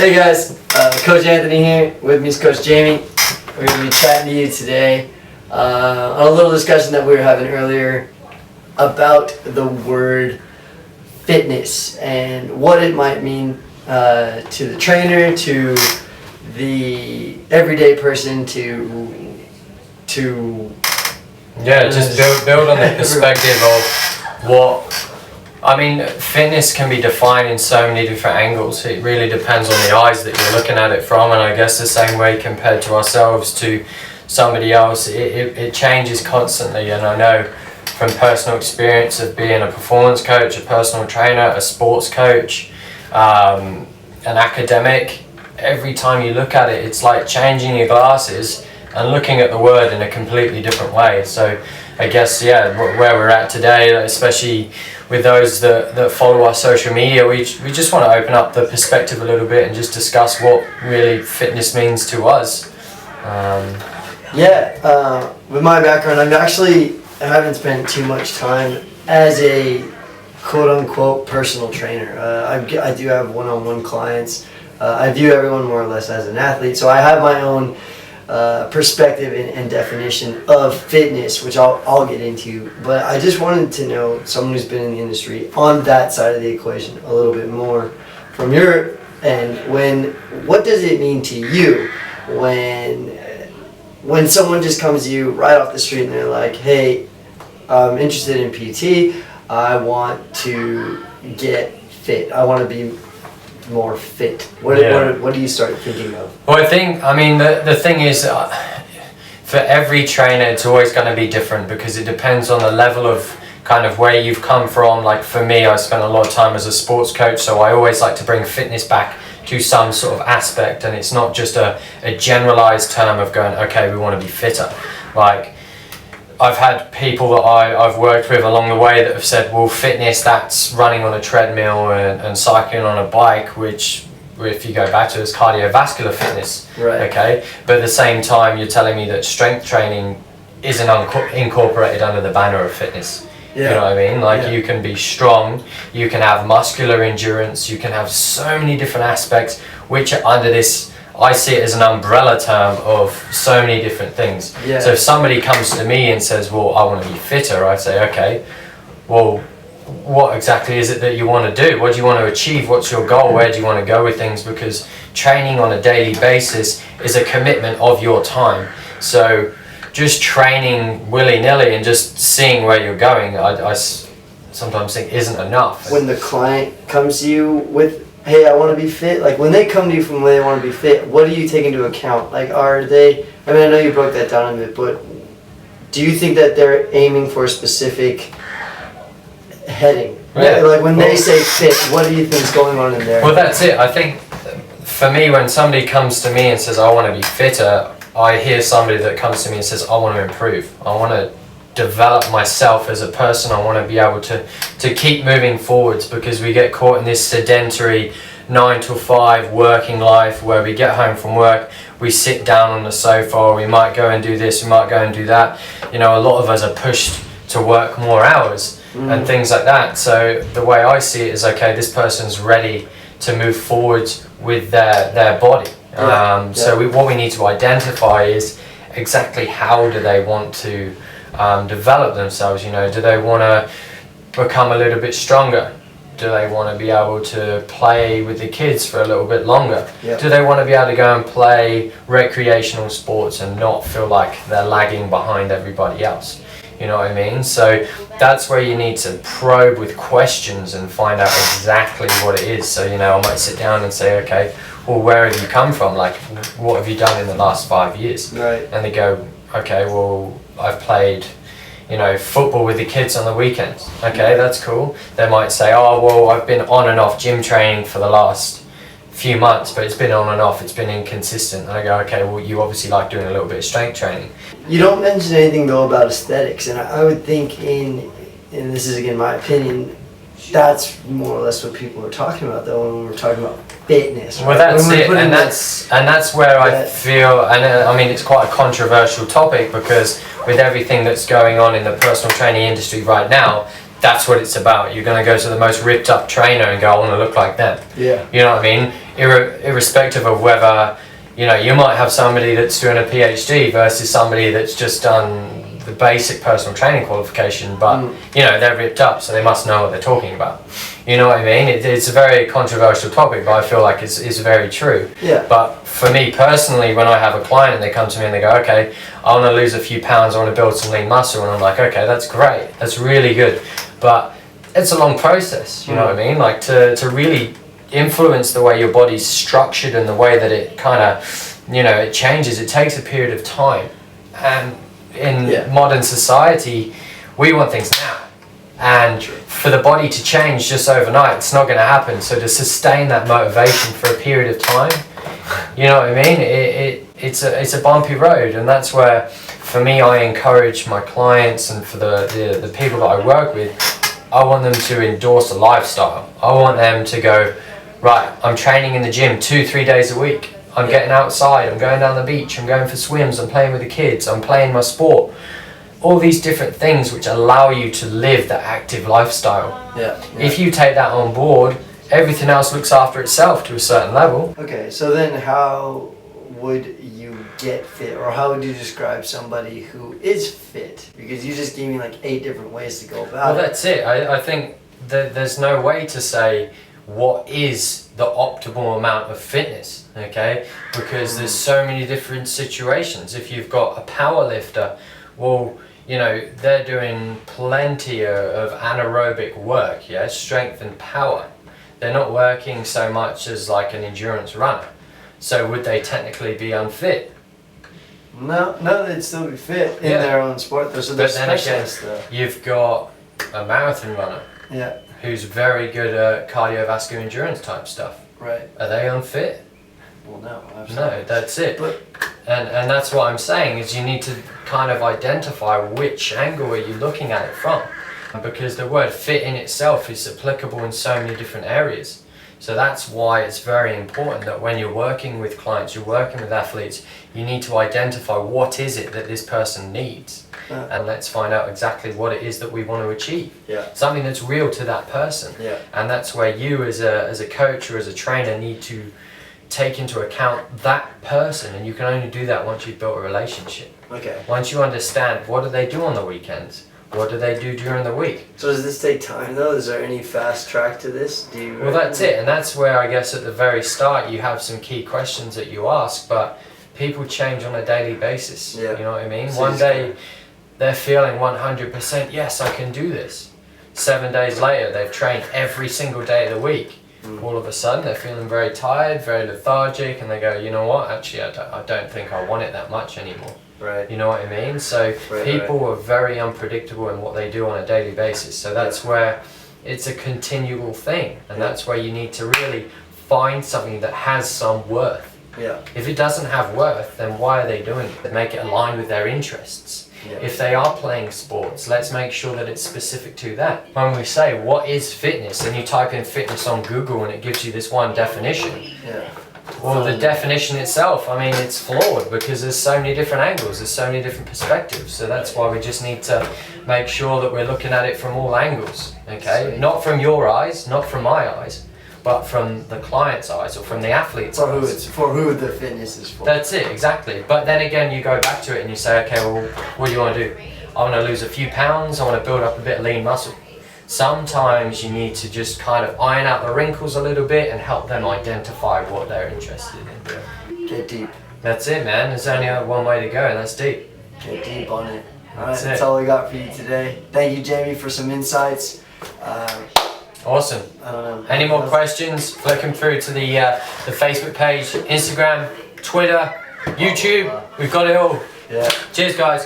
Hey guys, Coach Anthony here. With me is Coach Jamie. We're going to be chatting to you today on a little discussion that we were having earlier about the word fitness and what it might mean to the trainer, to the everyday person, just build on the perspective of what. I mean, fitness can be defined in so many different angles. It really depends on the eyes that you're looking at it from, and I guess the same way compared to ourselves to somebody else, it changes constantly. And I know from personal experience of being a performance coach, a personal trainer, a sports coach, an academic, every time you look at it, it's like changing your glasses and looking at the word in a completely different way. So I guess, where we're at today, especially with those that follow our social media, we just want to open up the perspective a little bit and just discuss what really fitness means to us. With my background, I haven't spent too much time as a quote-unquote personal trainer. I do have one-on-one clients. I view everyone more or less as an athlete, so I have my own perspective and definition of fitness, which I'll get into. But I just wanted to know, someone who's been in the industry on that side of the equation a little bit more from your end. What does it mean to you when someone just comes to you right off the street and they're like, hey, I'm interested in PT, I want to get fit, I want to be more fit. What do you start thinking of? Well, the thing is, for every trainer, it's always going to be different because it depends on the level of kind of where you've come from. Like for me, I spent a lot of time as a sports coach, so I always like to bring fitness back to some sort of aspect, and it's not just a generalized term of going, okay, we want to be fitter. Like, I've had people that I've worked with along the way that have said, well, fitness, that's running on a treadmill and cycling on a bike, which, if you go back to, is cardiovascular fitness. Right. Okay, but at the same time, you're telling me that strength training isn't incorporated under the banner of fitness. Yeah. You know what I mean? Like, you can be strong, you can have muscular endurance, you can have so many different aspects which are under this. I see it as an umbrella term of so many different things. Yeah. So if somebody comes to me and says, well, I want to be fitter, I say, okay, well, what exactly is it that you want to do? What do you want to achieve? What's your goal? Where do you want to go with things? Because training on a daily basis is a commitment of your time. So just training willy-nilly and just seeing where you're going, I sometimes think isn't enough. When the client comes to you with, hey, I want to be fit, like when they come to you from where they want to be fit, what do you take into account? Like, are they, I know you broke that down a bit, but do you think that they're aiming for a specific heading? Yeah. Like when they say fit, what do you think is going on in there? Well, that's it. I think for me, when somebody comes to me and says, I want to be fitter, I hear somebody that comes to me and says, I want to improve. I want to develop myself as a person. I want to be able to keep moving forwards, because we get caught in this sedentary 9 to 5 working life where we get home from work, we sit down on the sofa, or we might go and do this, we might go and do that. You know, a lot of us are pushed to work more hours and things like that. So the way I see it is, okay, this person's ready to move forward with their body. So what we need to identify is exactly how do they want to develop themselves. You know, do they want to become a little bit stronger? Do they want to be able to play with the kids for a little bit longer? Yep. Do they want to be able to go and play recreational sports and not feel like they're lagging behind everybody else? You know what I mean? So that's where you need to probe with questions and find out exactly what it is. So, you know, I might sit down and say, okay, well, where have you come from? Like, what have you done in the last 5 years? Right. And they go, okay, well, I've played, you know, football with the kids on the weekends. Okay, that's cool. They might say, oh, well, I've been on and off gym training for the last few months, but it's been on and off, it's been inconsistent. And I go, okay, well, you obviously like doing a little bit of strength training. You don't mention anything though about aesthetics, and I would think and this is again my opinion, that's more or less what people are talking about though when we're talking about fitness. Right? Well, that's it, and that's where I feel, and I mean, it's quite a controversial topic, because with everything that's going on in the personal training industry right now, that's what it's about. You're going to go to the most ripped up trainer and go, I want to look like them. Yeah. You know what I mean? irrespective of whether, you know, you might have somebody that's doing a PhD versus somebody that's just done the basic personal training qualification, but you know, they're ripped up, so they must know what they're talking about. You know what I mean? It's a very controversial topic, but I feel like it's very true. Yeah. But for me personally, when I have a client and they come to me and they go, okay, I want to lose a few pounds, I want to build some lean muscle, and I'm like, okay, that's great, that's really good, but it's a long process. You know what I mean? Like to really influence the way your body's structured and the way that it kind of, you know, it changes. It takes a period of time, and in modern society, we want things now. And for the body to change just overnight, it's not going to happen. So to sustain that motivation for a period of time, you know what I mean? It's a bumpy road, and that's where, for me, I encourage my clients and for the people that I work with, I want them to endorse a lifestyle. I want them to go, right, I'm training in the gym 2-3 days a week. I'm getting outside, I'm going down the beach, I'm going for swims, I'm playing with the kids, I'm playing my sport. All these different things which allow you to live that active lifestyle. If you take that on board, everything else looks after itself to a certain level. Okay, so then how would you get fit, or how would you describe somebody who is fit? Because you just gave me like 8 different ways to go about it. Well, that's it. I think that there's no way to say what is the optimal amount of fitness, okay? Because there's so many different situations. If you've got a power lifter, well, you know, they're doing plenty of anaerobic work, yeah, strength and power. They're not working so much as like an endurance runner. So would they technically be unfit? No, they'd still be fit in their own sport though, so they're specialists though. You've got a marathon runner who's very good at cardiovascular endurance type stuff. Right. Are they unfit? Well, no, absolutely. No, that's it. But and that's what I'm saying, is you need to kind of identify which angle are you looking at it from. Because the word fit in itself is applicable in so many different areas. So that's why it's very important that when you're working with clients, you're working with athletes, you need to identify what is it that this person needs. And let's find out exactly what it is that we want to achieve. Something that's real to that person. And that's where you as a coach or as a trainer need to take into account that person, and you can only do that once you've built a relationship. Okay. Once you understand what do they do on the weekends, what do they do during the week. So does this take time though? Is there any fast track to this? Well, that's it, and that's where I guess at the very start you have some key questions that you ask, but people change on a daily basis. You know what I mean? One day they're feeling 100%, yes, I can do this. 7 days later, they've trained every single day of the week. All of a sudden, they're feeling very tired, very lethargic, and they go, you know what, actually, I don't think I want it that much anymore. Right. You know what I mean? So people are very unpredictable in what they do on a daily basis. So that's where it's a continual thing. And that's where you need to really find something that has some worth. If it doesn't have worth, then why are they doing it? Make it align with their interests. If they are playing sports, let's make sure that it's specific to that. When we say, what is fitness? And you type in fitness on Google and it gives you this one definition. Well, the definition itself, I mean, it's flawed because there's so many different angles, there's so many different perspectives. So that's why we just need to make sure that we're looking at it from all angles, okay? Not from your eyes, not from my eyes, but from the client's eyes or from the athlete's eyes. For who the fitness is for. That's it, exactly. But then again, you go back to it and you say, okay, well, what do you want to do? I want to lose a few pounds, I want to build up a bit of lean muscle. Sometimes you need to just kind of iron out the wrinkles a little bit and help them identify what they're interested in. Get deep. That's it, man. There's only one way to go, and that's deep. Get deep on it. Alright, that's all we got for you today. Thank you, Jamie, for some insights. Awesome. I don't know. Any more questions? Flick them through to the Facebook page, Instagram, Twitter, YouTube. We've got it all. Yeah. Cheers, guys.